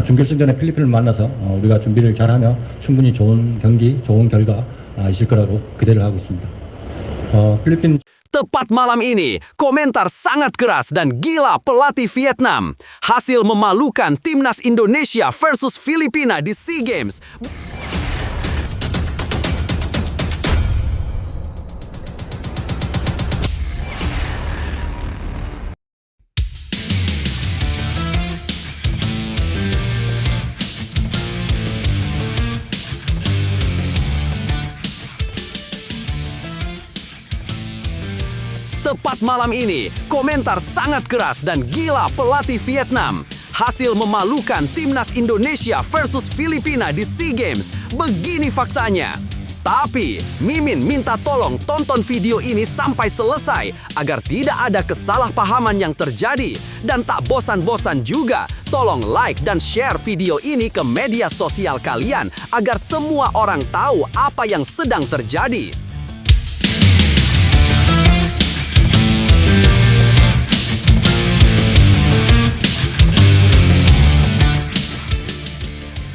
준결승전에 필리핀을 만나서 우리가 준비를 잘하면 충분히 좋은 경기, 좋은 결과 있을 거라고 기대를 하고 있습니다. 필리핀 Tepat malam ini, komentar sangat keras dan gila pelatih Vietnam. Hasil memalukan timnas Indonesia versus Filipina di SEA Games. Tepat malam ini, komentar sangat keras dan gila pelatih Vietnam. Hasil memalukan timnas Indonesia versus Filipina di SEA Games. Begini faktanya. Tapi, Mimin minta tolong tonton video ini sampai selesai agar tidak ada kesalahpahaman yang terjadi. Dan tak bosan-bosan juga, tolong like dan share video ini ke media sosial kalian agar semua orang tahu apa yang sedang terjadi.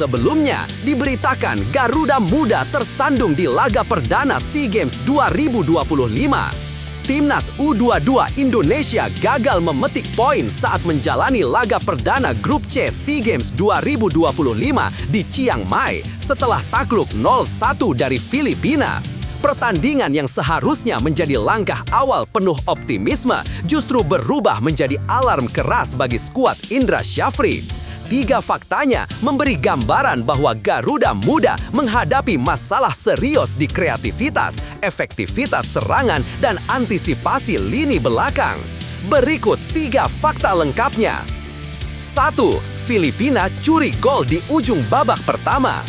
Sebelumnya, diberitakan Garuda Muda tersandung di laga perdana SEA Games 2025. Timnas U22 Indonesia gagal memetik poin saat menjalani laga perdana Grup C SEA Games 2025 di Chiang Mai setelah takluk 0-1 dari Filipina. Pertandingan yang seharusnya menjadi langkah awal penuh optimisme justru berubah menjadi alarm keras bagi skuad Indra Syafri. 3 faktanya memberi gambaran bahwa Garuda Muda menghadapi masalah serius di kreativitas, efektivitas serangan, dan antisipasi lini belakang. Berikut 3 fakta lengkapnya. 1. Filipina curi gol di ujung babak pertama.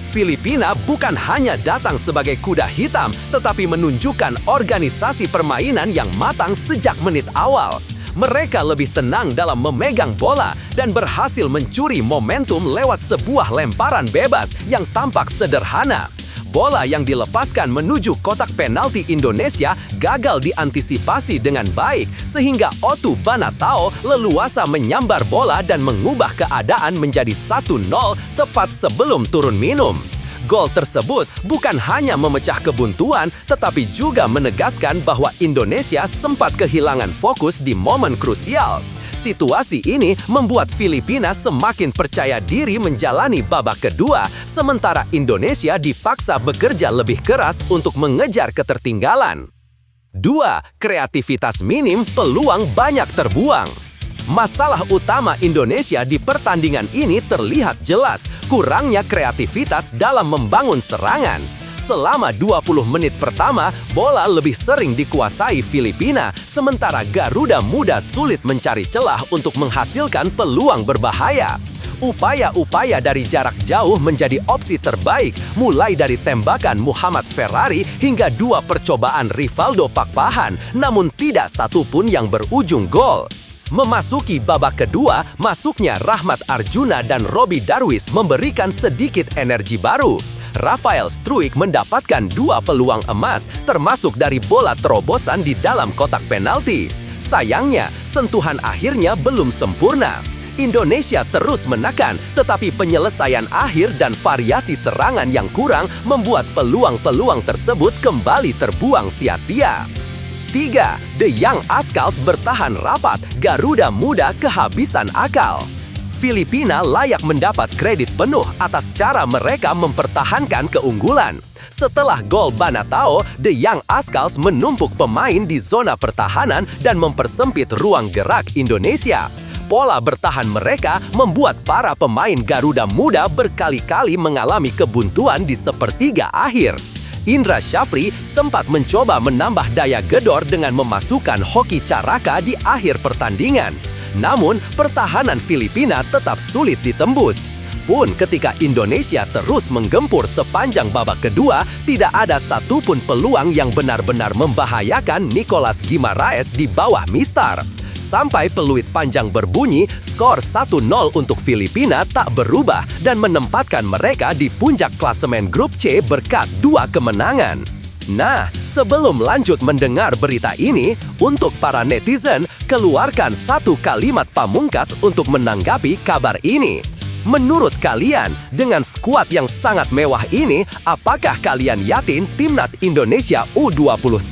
Filipina bukan hanya datang sebagai kuda hitam, tetapi menunjukkan organisasi permainan yang matang sejak menit awal. Mereka lebih tenang dalam memegang bola dan berhasil mencuri momentum lewat sebuah lemparan bebas yang tampak sederhana. Bola yang dilepaskan menuju kotak penalti Indonesia gagal diantisipasi dengan baik sehingga Otu Banatao leluasa menyambar bola dan mengubah keadaan menjadi 1-0 tepat sebelum turun minum. Gol tersebut bukan hanya memecah kebuntuan, tetapi juga menegaskan bahwa Indonesia sempat kehilangan fokus di momen krusial. Situasi ini membuat Filipina semakin percaya diri menjalani babak kedua, sementara Indonesia dipaksa bekerja lebih keras untuk mengejar ketertinggalan. 2. Kreativitas minim, peluang banyak terbuang. Masalah utama Indonesia di pertandingan ini terlihat jelas, kurangnya kreativitas dalam membangun serangan. Selama 20 menit pertama, bola lebih sering dikuasai Filipina, sementara Garuda Muda sulit mencari celah untuk menghasilkan peluang berbahaya. Upaya-upaya dari jarak jauh menjadi opsi terbaik, mulai dari tembakan Muhammad Ferrari hingga 2 percobaan Rivaldo Pakpahan, namun tidak satupun yang berujung gol. Memasuki babak kedua, masuknya Rahmat Arjuna dan Robby Darwish memberikan sedikit energi baru. Rafael Struijk mendapatkan 2 peluang emas, termasuk dari bola terobosan di dalam kotak penalti. Sayangnya, sentuhan akhirnya belum sempurna. Indonesia terus menekan, tetapi penyelesaian akhir dan variasi serangan yang kurang membuat peluang-peluang tersebut kembali terbuang sia-sia. 3. The Young Ascals bertahan rapat, Garuda Muda kehabisan akal. Filipina layak mendapat kredit penuh atas cara mereka mempertahankan keunggulan. Setelah gol Banatao, The Young Ascals menumpuk pemain di zona pertahanan dan mempersempit ruang gerak Indonesia. Pola bertahan mereka membuat para pemain Garuda Muda berkali-kali mengalami kebuntuan di sepertiga akhir. Indra Syafri sempat mencoba menambah daya gedor dengan memasukkan hoki caraka di akhir pertandingan. Namun, pertahanan Filipina tetap sulit ditembus. Pun ketika Indonesia terus menggempur sepanjang babak kedua, tidak ada satupun peluang yang benar-benar membahayakan Nicolas Guimaraes di bawah mistar. Sampai peluit panjang berbunyi, skor 1-0 untuk Filipina tak berubah dan menempatkan mereka di puncak klasemen Grup C berkat 2 kemenangan. Nah, sebelum lanjut mendengar berita ini, untuk para netizen, keluarkan 1 kalimat pamungkas untuk menanggapi kabar ini. Menurut kalian, dengan skuad yang sangat mewah ini, apakah kalian yakin Timnas Indonesia U23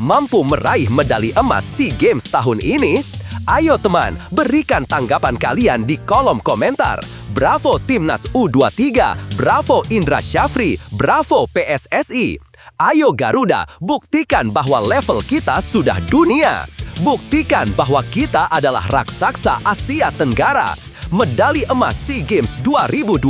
mampu meraih medali emas SEA Games tahun ini? Ayo teman, berikan tanggapan kalian di kolom komentar. Bravo Timnas U23, bravo Indra Syafri, bravo PSSI. Ayo Garuda, buktikan bahwa level kita sudah dunia. Buktikan bahwa kita adalah raksasa Asia Tenggara. Medali emas SEA Games 2025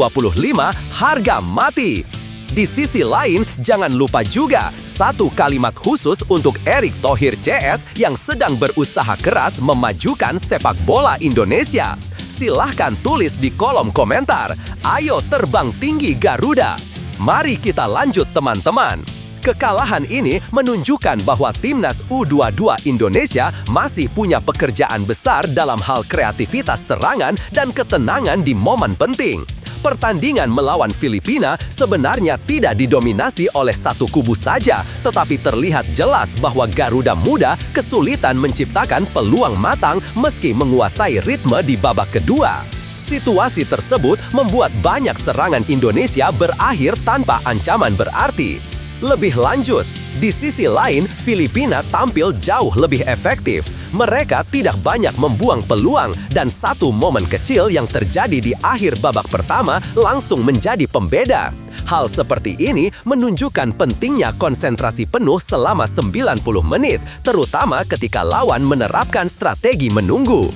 harga mati. Di sisi lain, jangan lupa juga satu kalimat khusus untuk Erick Thohir CS yang sedang berusaha keras memajukan sepak bola Indonesia. Silahkan tulis di kolom komentar. Ayo terbang tinggi Garuda. Mari kita lanjut teman-teman. Kekalahan ini menunjukkan bahwa Timnas U22 Indonesia masih punya pekerjaan besar dalam hal kreativitas serangan dan ketenangan di momen penting. Pertandingan melawan Filipina sebenarnya tidak didominasi oleh satu kubu saja, tetapi terlihat jelas bahwa Garuda Muda kesulitan menciptakan peluang matang meski menguasai ritme di babak kedua. Situasi tersebut membuat banyak serangan Indonesia berakhir tanpa ancaman berarti. Lebih lanjut, di sisi lain, Filipina tampil jauh lebih efektif. Mereka tidak banyak membuang peluang dan satu momen kecil yang terjadi di akhir babak pertama langsung menjadi pembeda. Hal seperti ini menunjukkan pentingnya konsentrasi penuh selama 90 menit, terutama ketika lawan menerapkan strategi menunggu.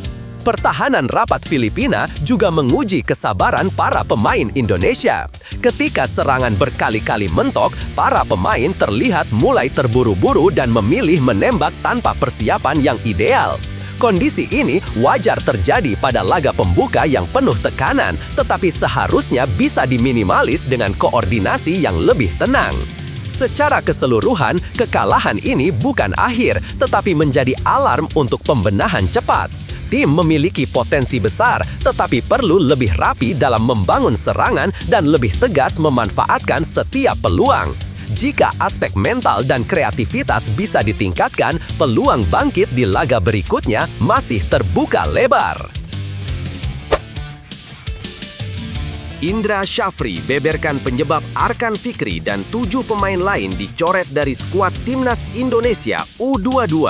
Pertahanan rapat Filipina juga menguji kesabaran para pemain Indonesia. Ketika serangan berkali-kali mentok, para pemain terlihat mulai terburu-buru dan memilih menembak tanpa persiapan yang ideal. Kondisi ini wajar terjadi pada laga pembuka yang penuh tekanan, tetapi seharusnya bisa diminimalis dengan koordinasi yang lebih tenang. Secara keseluruhan, kekalahan ini bukan akhir, tetapi menjadi alarm untuk pembenahan cepat. Tim memiliki potensi besar, tetapi perlu lebih rapi dalam membangun serangan dan lebih tegas memanfaatkan setiap peluang. Jika aspek mental dan kreativitas bisa ditingkatkan, peluang bangkit di laga berikutnya masih terbuka lebar. Indra Syafri beberkan penyebab Arkan Fikri dan 7 pemain lain dicoret dari skuad Timnas Indonesia U22.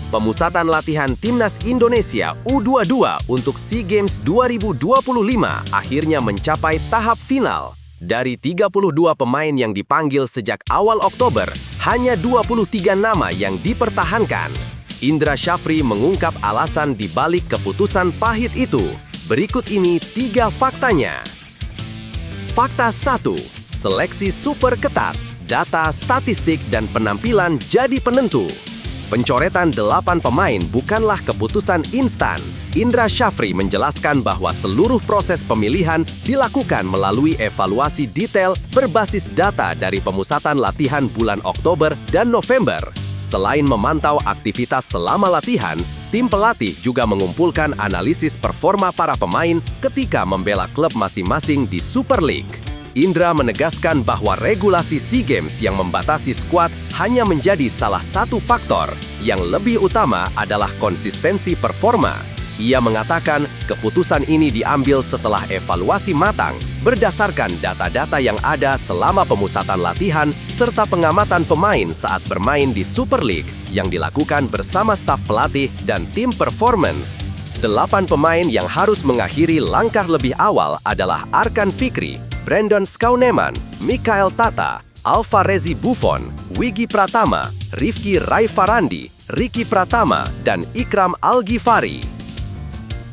Pemusatan latihan Timnas Indonesia U22 untuk SEA Games 2025 akhirnya mencapai tahap final. Dari 32 pemain yang dipanggil sejak awal Oktober, hanya 23 nama yang dipertahankan. Indra Syafri mengungkap alasan di balik keputusan pahit itu. Berikut ini 3 faktanya. Fakta 1. Seleksi super ketat. Data, statistik, dan penampilan jadi penentu. Pencoretan 8 pemain bukanlah keputusan instan. Indra Syafri menjelaskan bahwa seluruh proses pemilihan dilakukan melalui evaluasi detail berbasis data dari pemusatan latihan bulan Oktober dan November. Selain memantau aktivitas selama latihan, tim pelatih juga mengumpulkan analisis performa para pemain ketika membela klub masing-masing di Super League. Indra menegaskan bahwa regulasi SEA Games yang membatasi skuad hanya menjadi salah satu faktor. Yang lebih utama adalah konsistensi performa. Ia mengatakan keputusan ini diambil setelah evaluasi matang berdasarkan data-data yang ada selama pemusatan latihan serta pengamatan pemain saat bermain di Super League yang dilakukan bersama staf pelatih dan tim performance. 8 pemain yang harus mengakhiri langkah lebih awal adalah Arkan Fikri, Brandon Skauneman, Mikael Tata, Alfa Rezi Buffon, Wigi Pratama, Rifki Raifarandi, Ricky Pratama, dan Ikram Al-Ghifari.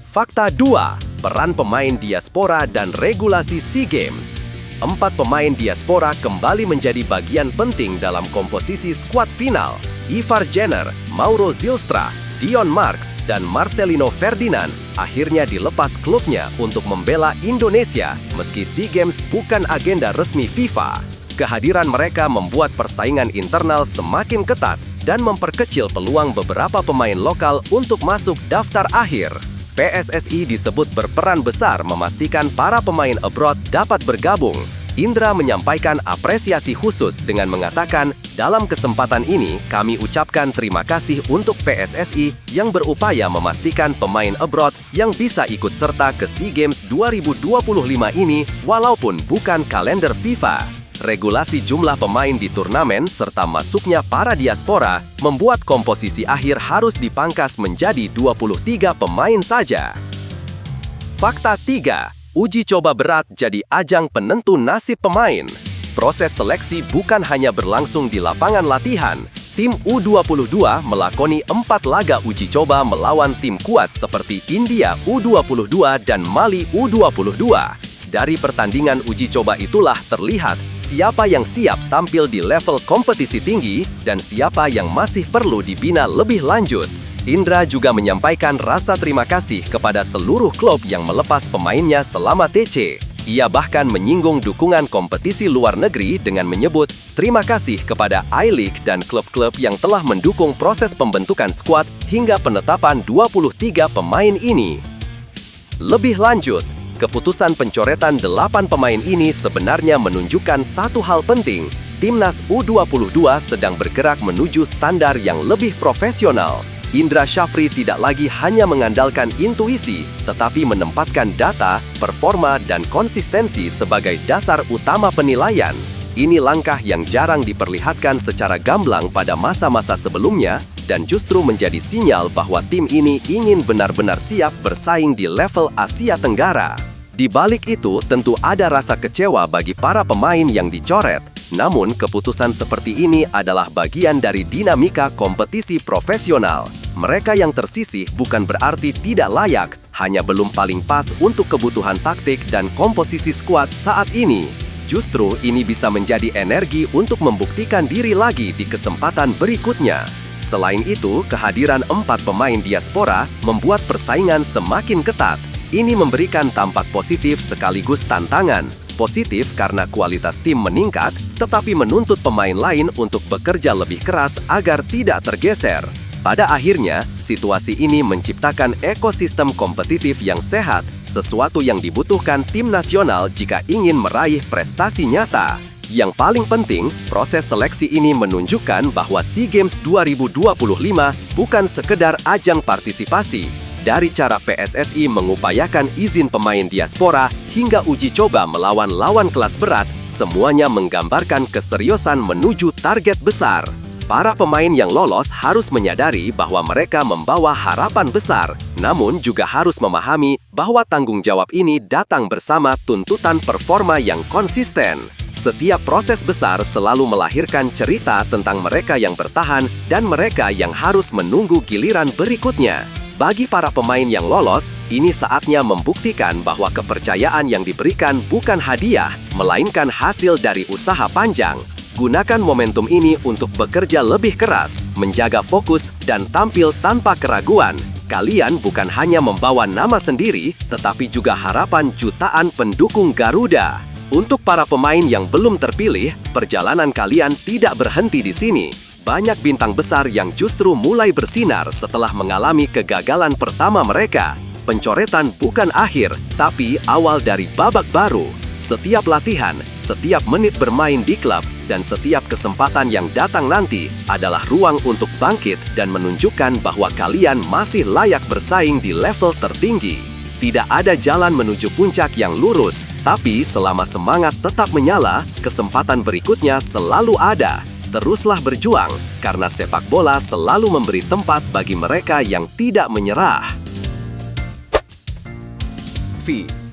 Fakta 2. Peran pemain diaspora dan regulasi SEA Games. 4 pemain diaspora kembali menjadi bagian penting dalam komposisi skuad final. Ivar Jenner, Mauro Zylstra, Dion Marks, dan Marcelino Ferdinand akhirnya dilepas klubnya untuk membela Indonesia meski SEA Games bukan agenda resmi FIFA. Kehadiran mereka membuat persaingan internal semakin ketat dan memperkecil peluang beberapa pemain lokal untuk masuk daftar akhir. PSSI disebut berperan besar memastikan para pemain abroad dapat bergabung. Indra menyampaikan apresiasi khusus dengan mengatakan, dalam kesempatan ini kami ucapkan terima kasih untuk PSSI yang berupaya memastikan pemain abroad yang bisa ikut serta ke SEA Games 2025 ini walaupun bukan kalender FIFA. Regulasi jumlah pemain di turnamen serta masuknya para diaspora membuat komposisi akhir harus dipangkas menjadi 23 pemain saja. Fakta 3. Uji coba berat jadi ajang penentu nasib pemain. Proses seleksi bukan hanya berlangsung di lapangan latihan. Tim U22 melakoni 4 laga uji coba melawan tim kuat seperti India U22 dan Mali U22. Dari pertandingan uji coba itulah terlihat siapa yang siap tampil di level kompetisi tinggi dan siapa yang masih perlu dibina lebih lanjut. Indra juga menyampaikan rasa terima kasih kepada seluruh klub yang melepas pemainnya selama TC. Ia bahkan menyinggung dukungan kompetisi luar negeri dengan menyebut terima kasih kepada I-League dan klub-klub yang telah mendukung proses pembentukan skuad hingga penetapan 23 pemain ini. Lebih lanjut, keputusan pencoretan 8 pemain ini sebenarnya menunjukkan satu hal penting. Timnas U22 sedang bergerak menuju standar yang lebih profesional. Indra Syafri tidak lagi hanya mengandalkan intuisi, tetapi menempatkan data, performa, dan konsistensi sebagai dasar utama penilaian. Ini langkah yang jarang diperlihatkan secara gamblang pada masa-masa sebelumnya, dan justru menjadi sinyal bahwa tim ini ingin benar-benar siap bersaing di level Asia Tenggara. Di balik itu, tentu ada rasa kecewa bagi para pemain yang dicoret. Namun, keputusan seperti ini adalah bagian dari dinamika kompetisi profesional. Mereka yang tersisih bukan berarti tidak layak, hanya belum paling pas untuk kebutuhan taktik dan komposisi skuad saat ini. Justru ini bisa menjadi energi untuk membuktikan diri lagi di kesempatan berikutnya. Selain itu, kehadiran 4 pemain diaspora membuat persaingan semakin ketat. Ini memberikan tampak positif sekaligus tantangan. Positif karena kualitas tim meningkat, tetapi menuntut pemain lain untuk bekerja lebih keras agar tidak tergeser. Pada akhirnya, situasi ini menciptakan ekosistem kompetitif yang sehat, sesuatu yang dibutuhkan tim nasional jika ingin meraih prestasi nyata. Yang paling penting, proses seleksi ini menunjukkan bahwa SEA Games 2025 bukan sekedar ajang partisipasi. Dari cara PSSI mengupayakan izin pemain diaspora hingga uji coba melawan lawan kelas berat, semuanya menggambarkan keseriusan menuju target besar. Para pemain yang lolos harus menyadari bahwa mereka membawa harapan besar, namun juga harus memahami bahwa tanggung jawab ini datang bersama tuntutan performa yang konsisten. Setiap proses besar selalu melahirkan cerita tentang mereka yang bertahan dan mereka yang harus menunggu giliran berikutnya. Bagi para pemain yang lolos, ini saatnya membuktikan bahwa kepercayaan yang diberikan bukan hadiah, melainkan hasil dari usaha panjang. Gunakan momentum ini untuk bekerja lebih keras, menjaga fokus, dan tampil tanpa keraguan. Kalian bukan hanya membawa nama sendiri, tetapi juga harapan jutaan pendukung Garuda. Untuk para pemain yang belum terpilih, perjalanan kalian tidak berhenti di sini. Banyak bintang besar yang justru mulai bersinar setelah mengalami kegagalan pertama mereka. Pencoretan bukan akhir, tapi awal dari babak baru. Setiap latihan, setiap menit bermain di klub, dan setiap kesempatan yang datang nanti adalah ruang untuk bangkit dan menunjukkan bahwa kalian masih layak bersaing di level tertinggi. Tidak ada jalan menuju puncak yang lurus, tapi selama semangat tetap menyala, kesempatan berikutnya selalu ada. Teruslah berjuang, karena sepak bola selalu memberi tempat bagi mereka yang tidak menyerah.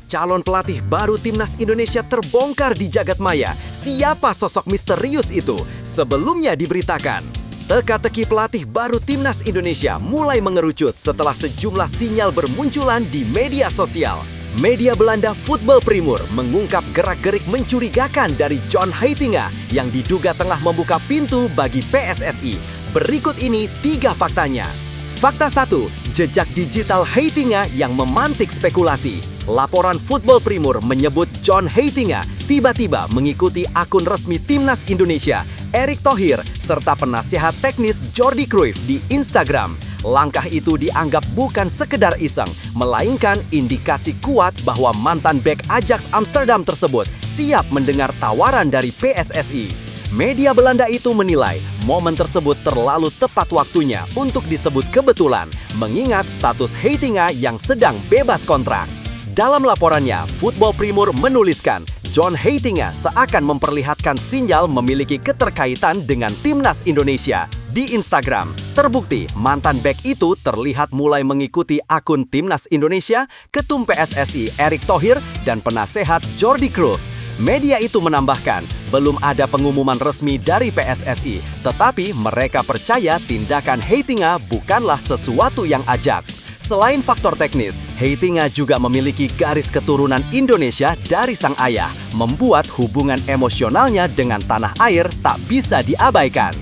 Calon pelatih baru Timnas Indonesia terbongkar di jagat maya. Siapa sosok misterius itu? Sebelumnya diberitakan, teka-teki pelatih baru Timnas Indonesia mulai mengerucut setelah sejumlah sinyal bermunculan di media sosial. Media Belanda Voetbal Primeur mengungkap gerak-gerik mencurigakan dari John Heitinga yang diduga tengah membuka pintu bagi PSSI. Berikut ini 3 faktanya. Fakta 1, jejak digital Heitinga yang memantik spekulasi. Laporan Voetbal Primeur menyebut John Heitinga tiba-tiba mengikuti akun resmi Timnas Indonesia, Erick Thohir, serta penasihat teknis Jordi Cruyff di Instagram. langkah itu dianggap bukan sekedar iseng, melainkan indikasi kuat bahwa mantan bek Ajax Amsterdam tersebut siap mendengar tawaran dari PSSI. Media Belanda itu menilai momen tersebut terlalu tepat waktunya untuk disebut kebetulan, mengingat status Heitinga yang sedang bebas kontrak. Dalam laporannya, Football Primeur menuliskan, John Heitinga seakan memperlihatkan sinyal memiliki keterkaitan dengan timnas Indonesia. Di Instagram, terbukti mantan bek itu terlihat mulai mengikuti akun timnas Indonesia, ketum PSSI Erick Thohir, dan penasehat Jordi Cruyff. Media itu menambahkan, belum ada pengumuman resmi dari PSSI, tetapi mereka percaya tindakan Heitinga bukanlah sesuatu yang ajak. Selain faktor teknis, Heitinga juga memiliki garis keturunan Indonesia dari sang ayah, membuat hubungan emosionalnya dengan tanah air tak bisa diabaikan.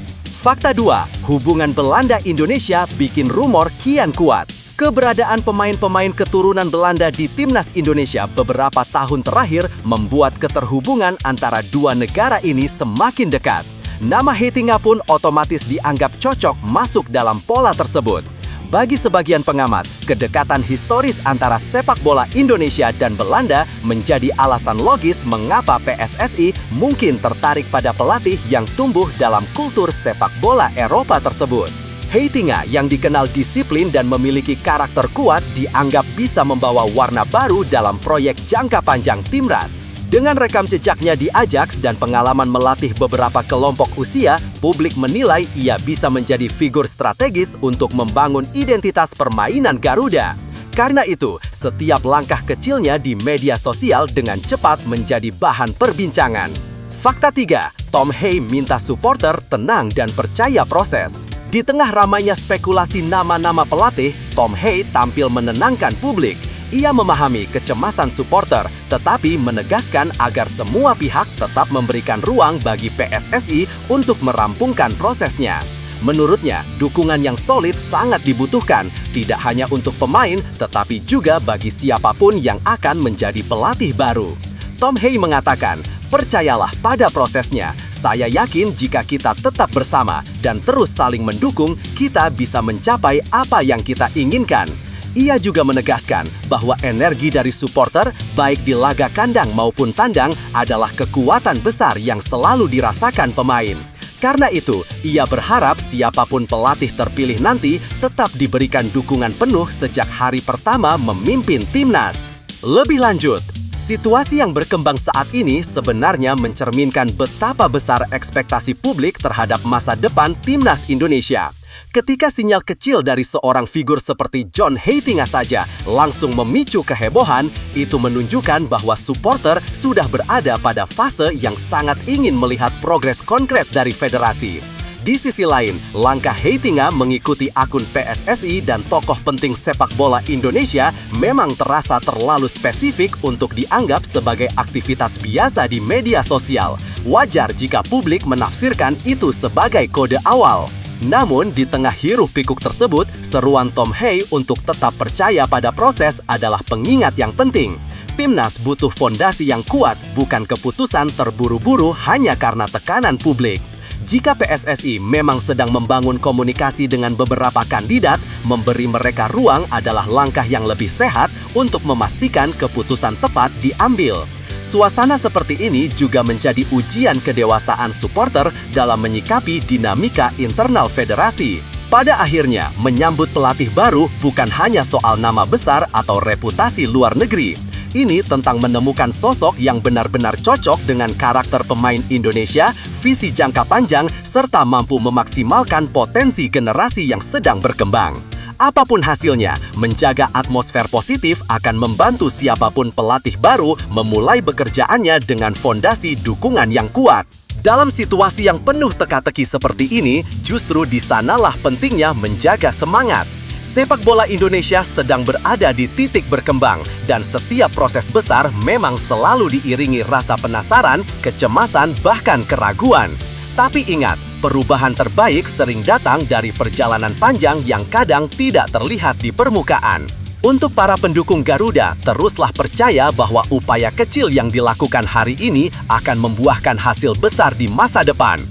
Fakta 2, hubungan Belanda-Indonesia bikin rumor kian kuat. Keberadaan pemain-pemain keturunan Belanda di timnas Indonesia beberapa tahun terakhir membuat keterhubungan antara dua negara ini semakin dekat. Nama Heitinga pun otomatis dianggap cocok masuk dalam pola tersebut. Bagi sebagian pengamat, kedekatan historis antara sepak bola Indonesia dan Belanda menjadi alasan logis mengapa PSSI mungkin tertarik pada pelatih yang tumbuh dalam kultur sepak bola Eropa tersebut. Heitinga yang dikenal disiplin dan memiliki karakter kuat dianggap bisa membawa warna baru dalam proyek jangka panjang Timnas. Dengan rekam jejaknya di Ajax dan pengalaman melatih beberapa kelompok usia, publik menilai ia bisa menjadi figur strategis untuk membangun identitas permainan Garuda. Karena itu, setiap langkah kecilnya di media sosial dengan cepat menjadi bahan perbincangan. Fakta 3, Tom Hay minta supporter tenang dan percaya proses. Di tengah ramainya spekulasi nama-nama pelatih, Tom Hay tampil menenangkan publik. Ia memahami kecemasan supporter, tetapi menegaskan agar semua pihak tetap memberikan ruang bagi PSSI untuk merampungkan prosesnya. Menurutnya, dukungan yang solid sangat dibutuhkan, tidak hanya untuk pemain, tetapi juga bagi siapapun yang akan menjadi pelatih baru. Tom Hay mengatakan, percayalah pada prosesnya. Saya yakin jika kita tetap bersama dan terus saling mendukung, kita bisa mencapai apa yang kita inginkan. Ia juga menegaskan bahwa energi dari supporter, baik di laga kandang maupun tandang, adalah kekuatan besar yang selalu dirasakan pemain. Karena itu, ia berharap siapapun pelatih terpilih nanti tetap diberikan dukungan penuh sejak hari pertama memimpin timnas. Lebih lanjut, situasi yang berkembang saat ini sebenarnya mencerminkan betapa besar ekspektasi publik terhadap masa depan timnas Indonesia. Ketika sinyal kecil dari seorang figur seperti John Heitinga saja langsung memicu kehebohan, itu menunjukkan bahwa supporter sudah berada pada fase yang sangat ingin melihat progres konkret dari federasi. Di sisi lain, langkah Heitinga mengikuti akun PSSI dan tokoh penting sepak bola Indonesia memang terasa terlalu spesifik untuk dianggap sebagai aktivitas biasa di media sosial. Wajar jika publik menafsirkan itu sebagai kode awal. Namun, di tengah hiruk-pikuk tersebut, seruan Tom Hay untuk tetap percaya pada proses adalah pengingat yang penting. Timnas butuh fondasi yang kuat, bukan keputusan terburu-buru hanya karena tekanan publik. Jika PSSI memang sedang membangun komunikasi dengan beberapa kandidat, memberi mereka ruang adalah langkah yang lebih sehat untuk memastikan keputusan tepat diambil. Suasana seperti ini juga menjadi ujian kedewasaan supporter dalam menyikapi dinamika internal federasi. Pada akhirnya, menyambut pelatih baru bukan hanya soal nama besar atau reputasi luar negeri. Ini tentang menemukan sosok yang benar-benar cocok dengan karakter pemain Indonesia, visi jangka panjang, serta mampu memaksimalkan potensi generasi yang sedang berkembang. Apapun hasilnya, menjaga atmosfer positif akan membantu siapapun pelatih baru memulai pekerjaannya dengan fondasi dukungan yang kuat. Dalam situasi yang penuh teka-teki seperti ini, justru di sanalah pentingnya menjaga semangat. Sepak bola Indonesia sedang berada di titik berkembang, dan setiap proses besar memang selalu diiringi rasa penasaran, kecemasan, bahkan keraguan. Tapi ingat, perubahan terbaik sering datang dari perjalanan panjang yang kadang tidak terlihat di permukaan. Untuk para pendukung Garuda, teruslah percaya bahwa upaya kecil yang dilakukan hari ini akan membuahkan hasil besar di masa depan.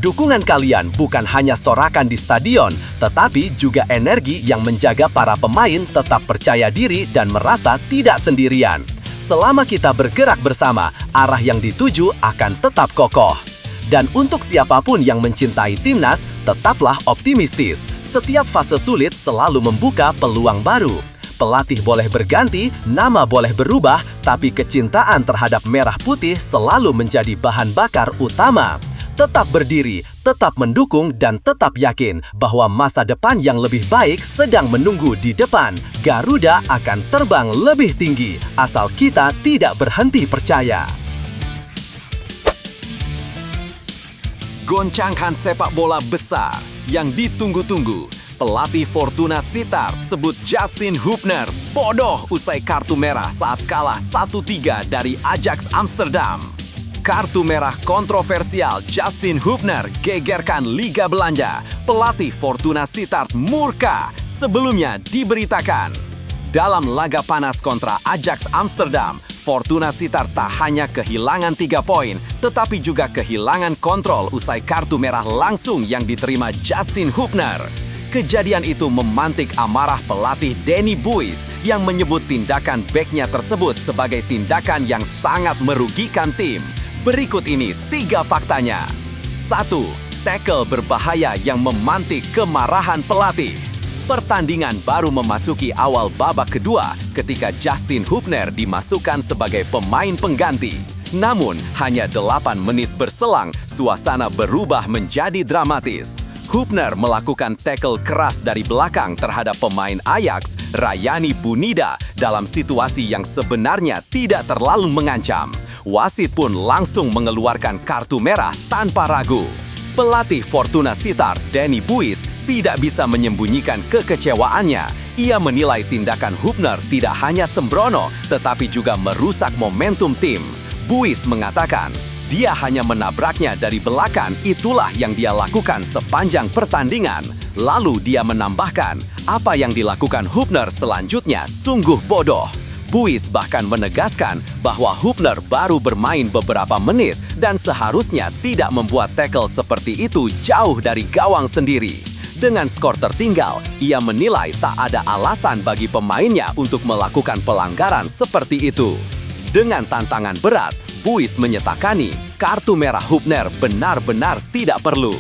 Dukungan kalian bukan hanya sorakan di stadion, tetapi juga energi yang menjaga para pemain tetap percaya diri dan merasa tidak sendirian. Selama kita bergerak bersama, arah yang dituju akan tetap kokoh. Dan untuk siapapun yang mencintai timnas, tetaplah optimistis. Setiap fase sulit selalu membuka peluang baru. Pelatih boleh berganti, nama boleh berubah, tapi kecintaan terhadap merah putih selalu menjadi bahan bakar utama. Tetap berdiri, tetap mendukung, dan tetap yakin bahwa masa depan yang lebih baik sedang menunggu di depan. Garuda akan terbang lebih tinggi, asal kita tidak berhenti percaya. Goncangkan sepak bola besar yang ditunggu-tunggu. Pelatih Fortuna Sittard sebut Justin Hubner bodoh usai kartu merah saat kalah 1-3 dari Ajax Amsterdam. Kartu merah kontroversial Justin Hubner gegerkan Liga Belanda. Pelatih Fortuna Sittard murka. Sebelumnya diberitakan, dalam laga panas kontra Ajax Amsterdam, Fortuna Sittard tak hanya kehilangan 3 poin, tetapi juga kehilangan kontrol usai kartu merah langsung yang diterima Justin Hubner. Kejadian itu memantik amarah pelatih Danny Buis yang menyebut tindakan beknya tersebut sebagai tindakan yang sangat merugikan tim. Berikut ini 3 faktanya. 1. Tackle berbahaya yang memantik kemarahan pelatih. Pertandingan baru memasuki awal babak kedua ketika Justin Hubner dimasukkan sebagai pemain pengganti. Namun, hanya 8 menit berselang, suasana berubah menjadi dramatis. Hubner melakukan tackle keras dari belakang terhadap pemain Ajax, Rayani Bunida, dalam situasi yang sebenarnya tidak terlalu mengancam. Wasit pun langsung mengeluarkan kartu merah tanpa ragu. Pelatih Fortuna Sittard, Danny Buis, tidak bisa menyembunyikan kekecewaannya. Ia menilai tindakan Hubner tidak hanya sembrono, tetapi juga merusak momentum tim. Buis mengatakan, dia hanya menabraknya dari belakang, itulah yang dia lakukan sepanjang pertandingan. Lalu dia menambahkan, apa yang dilakukan Hubner selanjutnya sungguh bodoh. Buis bahkan menegaskan bahwa Hubner baru bermain beberapa menit dan seharusnya tidak membuat tackle seperti itu jauh dari gawang sendiri. Dengan skor tertinggal, ia menilai tak ada alasan bagi pemainnya untuk melakukan pelanggaran seperti itu. Dengan tantangan berat, Buis menyetakani kartu merah Hubner benar-benar tidak perlu.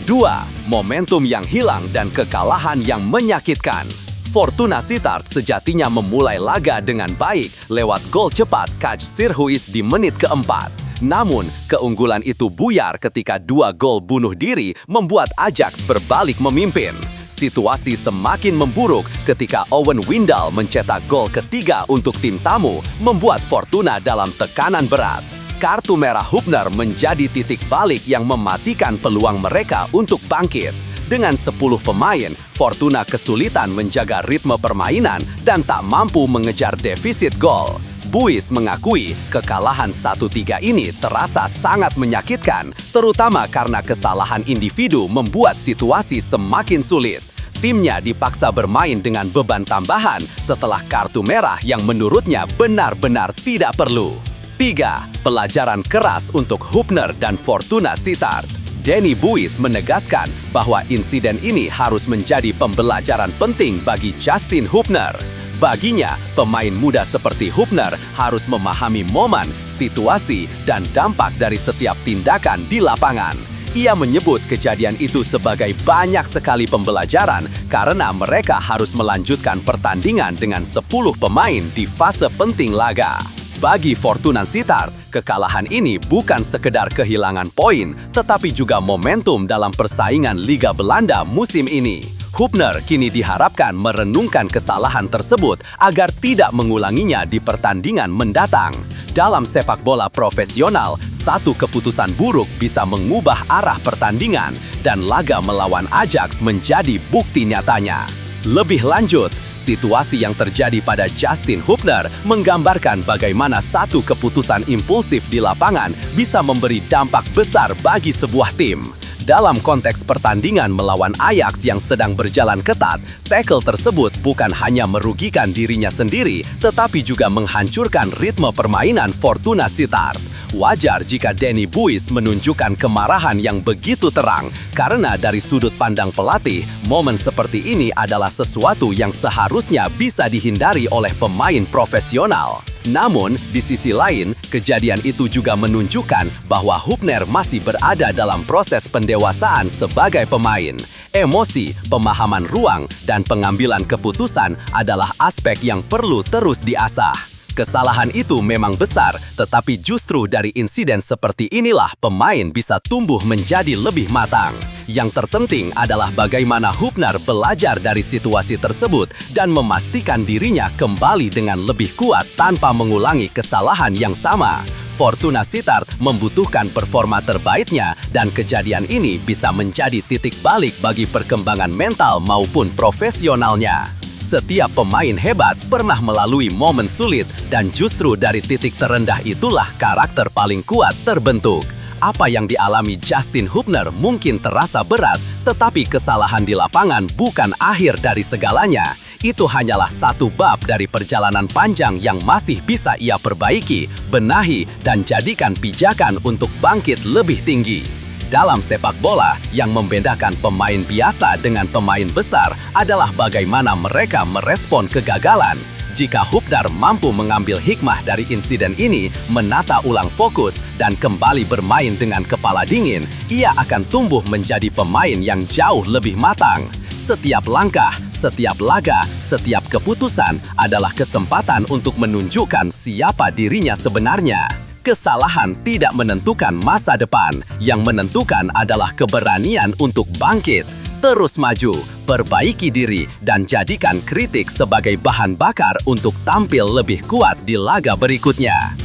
2. Momentum yang hilang dan kekalahan yang menyakitkan. Fortuna Sittard sejatinya memulai laga dengan baik lewat gol cepat Kaj Sirhuis di menit keempat. Namun, keunggulan itu buyar ketika 2 gol bunuh diri membuat Ajax berbalik memimpin. Situasi semakin memburuk ketika Owen Wijndal mencetak gol ketiga untuk tim tamu, membuat Fortuna dalam tekanan berat. Kartu merah Hubner menjadi titik balik yang mematikan peluang mereka untuk bangkit. Dengan 10 pemain, Fortuna kesulitan menjaga ritme permainan dan tak mampu mengejar defisit gol. Buis mengakui kekalahan 1-3 ini terasa sangat menyakitkan, terutama karena kesalahan individu membuat situasi semakin sulit. Timnya dipaksa bermain dengan beban tambahan setelah kartu merah yang menurutnya benar-benar tidak perlu. 3. Pelajaran keras untuk Hubner dan Fortuna Sittard. Danny Buis menegaskan bahwa insiden ini harus menjadi pembelajaran penting bagi Justin Hubner. Baginya, pemain muda seperti Hubner harus memahami momen, situasi, dan dampak dari setiap tindakan di lapangan. Ia menyebut kejadian itu sebagai banyak sekali pembelajaran karena mereka harus melanjutkan pertandingan dengan 10 pemain di fase penting laga. Bagi Fortuna Sittard, kekalahan ini bukan sekedar kehilangan poin, tetapi juga momentum dalam persaingan Liga Belanda musim ini. Hubner kini diharapkan merenungkan kesalahan tersebut agar tidak mengulanginya di pertandingan mendatang. Dalam sepak bola profesional, satu keputusan buruk bisa mengubah arah pertandingan, dan laga melawan Ajax menjadi bukti nyatanya. Lebih lanjut, situasi yang terjadi pada Justin Hubner menggambarkan bagaimana satu keputusan impulsif di lapangan bisa memberi dampak besar bagi sebuah tim. Dalam konteks pertandingan melawan Ajax yang sedang berjalan ketat, tackle tersebut bukan hanya merugikan dirinya sendiri, tetapi juga menghancurkan ritme permainan Fortuna Sittard. Wajar jika Danny Buis menunjukkan kemarahan yang begitu terang karena dari sudut pandang pelatih, momen seperti ini adalah sesuatu yang seharusnya bisa dihindari oleh pemain profesional. Namun, di sisi lain, kejadian itu juga menunjukkan bahwa Hubner masih berada dalam proses pendewasaan sebagai pemain. Emosi, pemahaman ruang, dan pengambilan keputusan adalah aspek yang perlu terus diasah. Kesalahan itu memang besar, tetapi justru dari insiden seperti inilah pemain bisa tumbuh menjadi lebih matang. Yang terpenting adalah bagaimana Hubner belajar dari situasi tersebut dan memastikan dirinya kembali dengan lebih kuat tanpa mengulangi kesalahan yang sama. Fortuna Sittard membutuhkan performa terbaiknya dan kejadian ini bisa menjadi titik balik bagi perkembangan mental maupun profesionalnya. Setiap pemain hebat pernah melalui momen sulit dan justru dari titik terendah itulah karakter paling kuat terbentuk. Apa yang dialami Justin Hubner mungkin terasa berat, tetapi kesalahan di lapangan bukan akhir dari segalanya. Itu hanyalah satu bab dari perjalanan panjang yang masih bisa ia perbaiki, benahi, dan jadikan pijakan untuk bangkit lebih tinggi. Dalam sepak bola, yang membedakan pemain biasa dengan pemain besar adalah bagaimana mereka merespon kegagalan. Jika Hubner mampu mengambil hikmah dari insiden ini, menata ulang fokus, dan kembali bermain dengan kepala dingin, ia akan tumbuh menjadi pemain yang jauh lebih matang. Setiap langkah, setiap laga, setiap keputusan adalah kesempatan untuk menunjukkan siapa dirinya sebenarnya. Kesalahan tidak menentukan masa depan, yang menentukan adalah keberanian untuk bangkit, terus maju, perbaiki diri, dan jadikan kritik sebagai bahan bakar untuk tampil lebih kuat di laga berikutnya.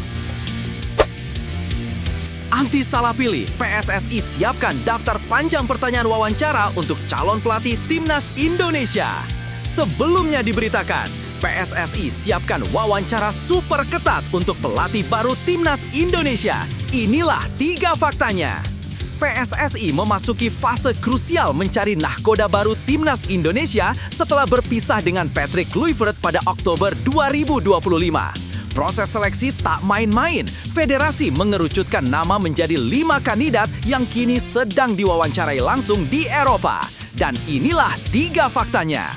Anti salah pilih, PSSI siapkan daftar panjang pertanyaan wawancara untuk calon pelatih Timnas Indonesia. Sebelumnya diberitakan, PSSI siapkan wawancara super ketat untuk pelatih baru Timnas Indonesia. Inilah 3 faktanya. PSSI memasuki fase krusial mencari nahkoda baru Timnas Indonesia setelah berpisah dengan Patrick Kluivert pada Oktober 2025. Proses seleksi tak main-main. Federasi mengerucutkan nama menjadi 5 kandidat yang kini sedang diwawancarai langsung di Eropa. Dan inilah 3 faktanya.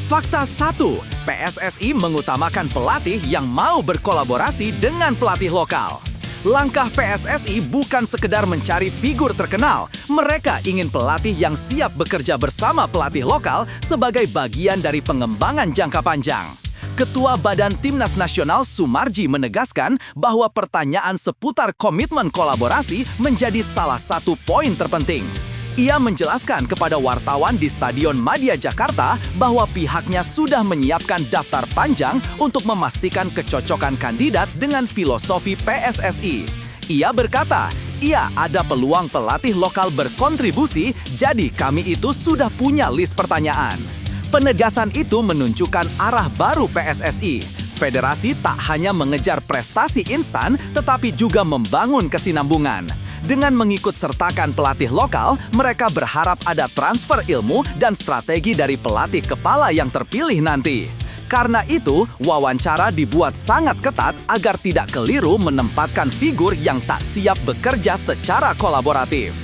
Fakta 1, PSSI mengutamakan pelatih yang mau berkolaborasi dengan pelatih lokal. Langkah PSSI bukan sekedar mencari figur terkenal, mereka ingin pelatih yang siap bekerja bersama pelatih lokal sebagai bagian dari pengembangan jangka panjang. Ketua Badan Timnas Nasional Sumarji menegaskan bahwa pertanyaan seputar komitmen kolaborasi menjadi salah satu poin terpenting. Ia menjelaskan kepada wartawan di Stadion Madia Jakarta bahwa pihaknya sudah menyiapkan daftar panjang untuk memastikan kecocokan kandidat dengan filosofi PSSI. Ia berkata, "Iya, ada peluang pelatih lokal berkontribusi, jadi kami itu sudah punya list pertanyaan." Penegasan itu menunjukkan arah baru PSSI. Federasi tak hanya mengejar prestasi instan, tetapi juga membangun kesinambungan. Dengan mengikut sertakan pelatih lokal, mereka berharap ada transfer ilmu dan strategi dari pelatih kepala yang terpilih nanti. Karena itu, wawancara dibuat sangat ketat agar tidak keliru menempatkan figur yang tak siap bekerja secara kolaboratif.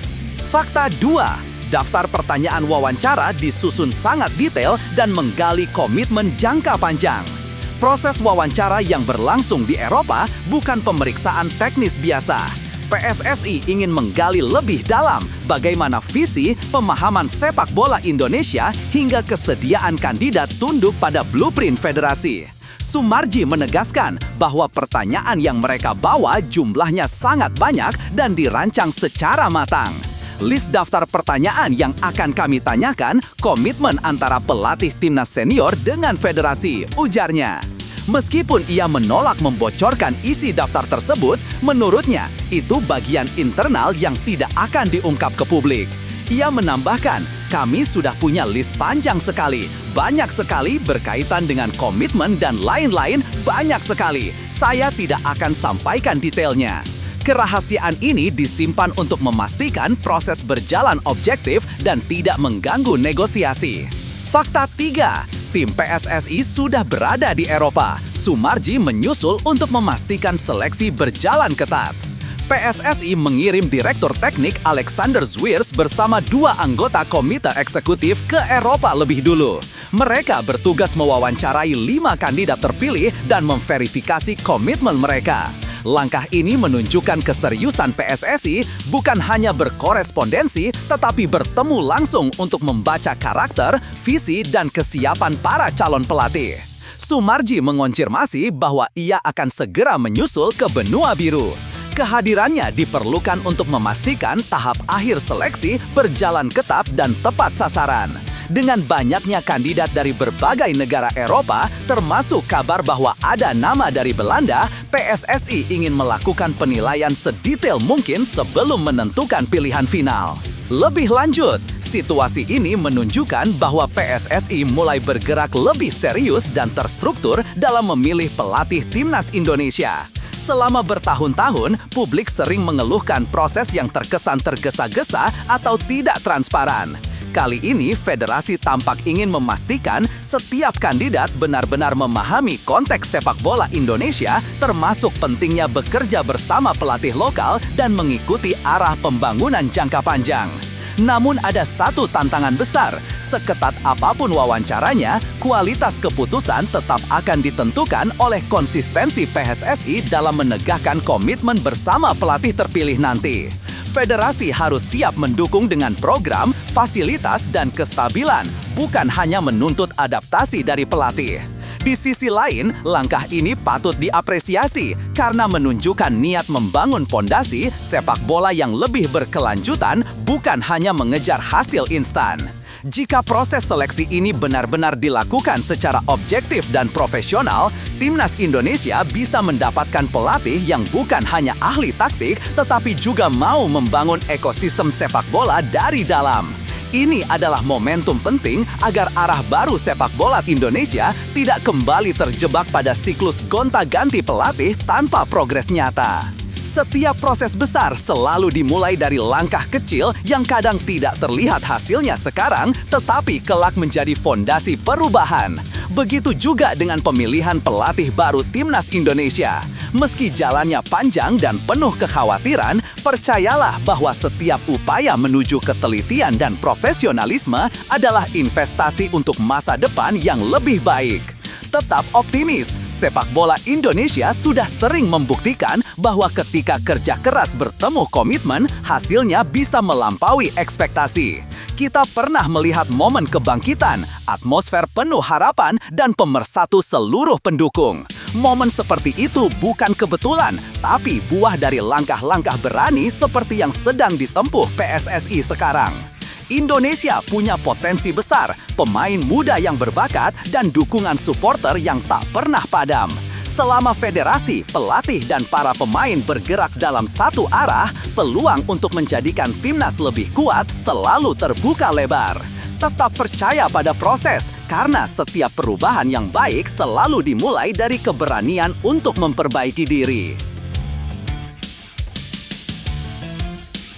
Fakta 2, daftar pertanyaan wawancara disusun sangat detail dan menggali komitmen jangka panjang. Proses wawancara yang berlangsung di Eropa bukan pemeriksaan teknis biasa. PSSI ingin menggali lebih dalam bagaimana visi, pemahaman sepak bola Indonesia hingga kesediaan kandidat tunduk pada blueprint federasi. Sumarji menegaskan bahwa pertanyaan yang mereka bawa jumlahnya sangat banyak dan dirancang secara matang. List daftar pertanyaan yang akan kami tanyakan komitmen antara pelatih timnas senior dengan federasi, ujarnya. Meskipun ia menolak membocorkan isi daftar tersebut, menurutnya itu bagian internal yang tidak akan diungkap ke publik. Ia menambahkan, kami sudah punya list panjang sekali, banyak sekali berkaitan dengan komitmen dan lain-lain banyak sekali. Saya tidak akan sampaikan detailnya. Kerahasiaan ini disimpan untuk memastikan proses berjalan objektif dan tidak mengganggu negosiasi. Fakta 3, tim PSSI sudah berada di Eropa. Sumarji menyusul untuk memastikan seleksi berjalan ketat. PSSI mengirim Direktur Teknik Alexander Zwiers bersama 2 anggota Komite Eksekutif ke Eropa lebih dulu. Mereka bertugas mewawancarai 5 kandidat terpilih dan memverifikasi komitmen mereka. Langkah ini menunjukkan keseriusan PSSI bukan hanya berkorespondensi, tetapi bertemu langsung untuk membaca karakter, visi, dan kesiapan para calon pelatih. Sumarji mengonfirmasi bahwa ia akan segera menyusul ke benua biru. Kehadirannya diperlukan untuk memastikan tahap akhir seleksi berjalan ketat dan tepat sasaran. Dengan banyaknya kandidat dari berbagai negara Eropa, termasuk kabar bahwa ada nama dari Belanda, PSSI ingin melakukan penilaian sedetail mungkin sebelum menentukan pilihan final. Lebih lanjut, situasi ini menunjukkan bahwa PSSI mulai bergerak lebih serius dan terstruktur dalam memilih pelatih timnas Indonesia. Selama bertahun-tahun, publik sering mengeluhkan proses yang terkesan tergesa-gesa atau tidak transparan. Kali ini, federasi tampak ingin memastikan setiap kandidat benar-benar memahami konteks sepak bola Indonesia, termasuk pentingnya bekerja bersama pelatih lokal dan mengikuti arah pembangunan jangka panjang. Namun ada satu tantangan besar, seketat apapun wawancaranya, kualitas keputusan tetap akan ditentukan oleh konsistensi PSSI dalam menegakkan komitmen bersama pelatih terpilih nanti. Federasi harus siap mendukung dengan program, fasilitas, dan kestabilan, bukan hanya menuntut adaptasi dari pelatih. Di sisi lain, langkah ini patut diapresiasi karena menunjukkan niat membangun pondasi sepak bola yang lebih berkelanjutan, bukan hanya mengejar hasil instan. Jika proses seleksi ini benar-benar dilakukan secara objektif dan profesional, timnas Indonesia bisa mendapatkan pelatih yang bukan hanya ahli taktik, tetapi juga mau membangun ekosistem sepak bola dari dalam. Ini adalah momentum penting agar arah baru sepak bola Indonesia tidak kembali terjebak pada siklus gonta-ganti pelatih tanpa progres nyata. Setiap proses besar selalu dimulai dari langkah kecil yang kadang tidak terlihat hasilnya sekarang, tetapi kelak menjadi fondasi perubahan. Begitu juga dengan pemilihan pelatih baru timnas Indonesia. Meski jalannya panjang dan penuh kekhawatiran, percayalah bahwa setiap upaya menuju ketelitian dan profesionalisme adalah investasi untuk masa depan yang lebih baik. Tetap optimis, sepak bola Indonesia sudah sering membuktikan bahwa ketika kerja keras bertemu komitmen, hasilnya bisa melampaui ekspektasi. Kita pernah melihat momen kebangkitan, atmosfer penuh harapan, dan pemersatu seluruh pendukung. Momen seperti itu bukan kebetulan, tapi buah dari langkah-langkah berani seperti yang sedang ditempuh PSSI sekarang. Indonesia punya potensi besar, pemain muda yang berbakat, dan dukungan supporter yang tak pernah padam. Selama federasi, pelatih, dan para pemain bergerak dalam satu arah, peluang untuk menjadikan timnas lebih kuat selalu terbuka lebar. Tetap percaya pada proses, karena setiap perubahan yang baik selalu dimulai dari keberanian untuk memperbaiki diri.